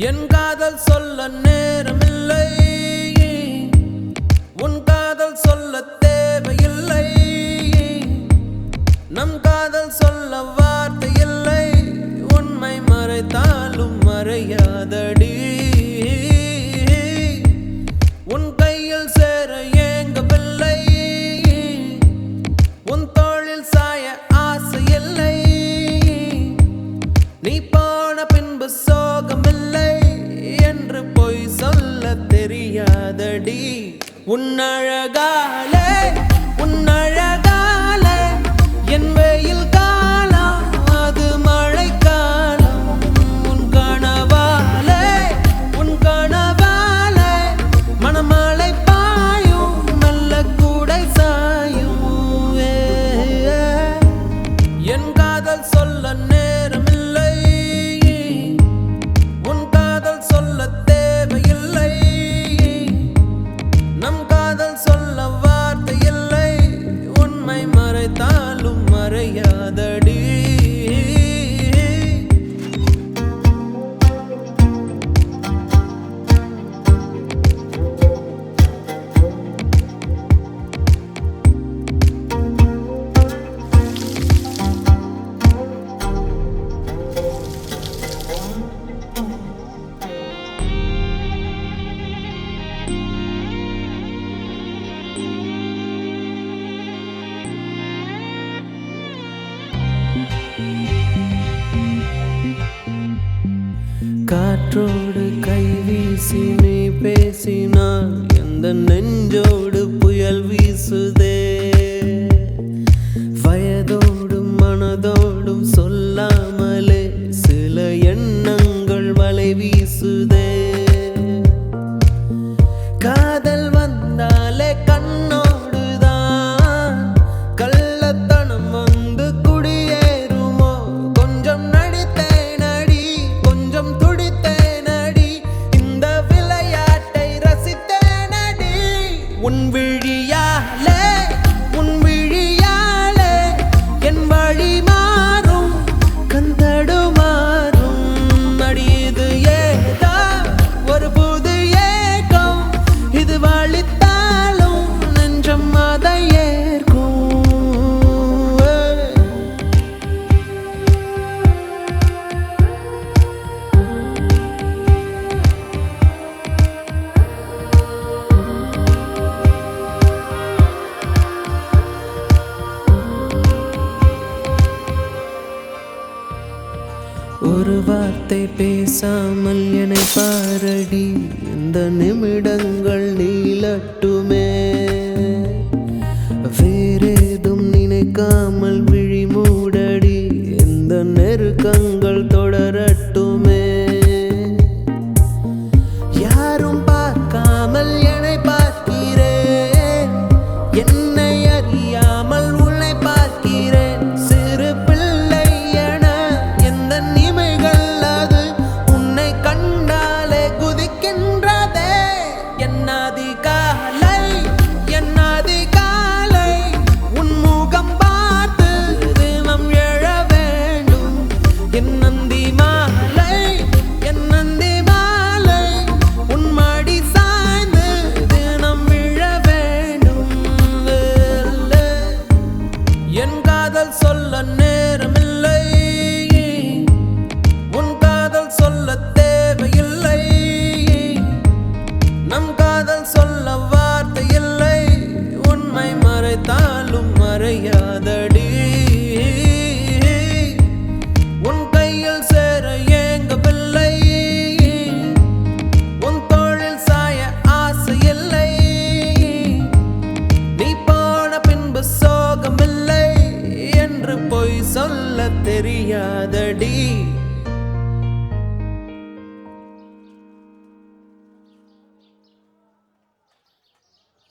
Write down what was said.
என் காதல் சொல்ல நேரமில்லை, உன் காதல் சொல்ல தேவையில்லை. நம் காதல் சொல்ல வார்த்தை இல்லை, உண்மை மறைத்தாலும் மறையாதடி. உன் கையில் சேர ஏங்கவில்லை, உன் தோளில் சாய ஆசை இல்லை. நீ போன பின்பு சோகமில்லை என்று பொய் சொல்ல தெரியாதடி. உன் அழகாலே என் வெயில் காலம் அது மழை காலம். உன் கனவாலே மணமழை பாயும் நல்ல கூடை சாயும். என் காதல் சொல்ல நேரமில்லை, உன் காதல் சொல்ல தேவையில்லை. நம் காதல் சொல்ல வார்த்தை இல்லை, உண்மை மறைத்தாலும் மறையாதடி. காற்றோடு கை வீசி நீ பேசினால் எந்த நெஞ்சோடு புயல் வீசுதே. வயதோடும் மனதோடும் சொல்லாமலே சில எண்ணங்கள் வலை வீசுதே. காதல் வந்தாலே கண்ணோடுதான் கள்ளத்தனம் வந்து குடியேறுமோ. கொஞ்சம் நடித்தேனடி, கொஞ்சம் துடித்தேனடி, இந்த விளையாட்டை ரசித்தேனடி. உன் விழியாலே என் வழி மாறும், கந்தடு மாறும். அடியது ஏதோ ஒரு புது ஏக்கம், இது வழித்தாலும் நெஞ்சம் அதை ஏற்கும். ஒரு வார்த்தை பேசாமல் என்னை பாரடி, இந்த நிமிடங்கள் நீளட்டுமே. வேறேதும் நினைக்காமல் விழி மூடடி, இந்த நெருக்கங்கள் தொடரட்டுமே. யாரும் பார்க்காமல் என்னை பார்க்கிறேன், என்னை அறியாமல் உன்னை பார்க்கிறேன். சிறு பிள்ளை என எந்த நிமைகள் அது உன்னை கண்டாலே குதிக்கின்றதே. என் அதிகாலை உன் முகம் பார்த்து தினம் எழ வேண்டும். என் நந்தி மாலை உன் மடி சாய்ந்து தினம் விழ வேண்டும். என் காதல் சொல்ல நேரமில்லை, உன் காதல் சொல்ல தேவையில்லை. நம் காதல் சொல்ல வார்த்தை இல்லை, உண்மை மறைத்தாலும் மறையாதடி. உன் கையில் சேர ஏங்கவில்லை, உன் தோளில் சாய ஆசை இல்லை. நீ போன பின்பு சோகமில்லை என்று பொய் சொல்ல தெரியாதடி.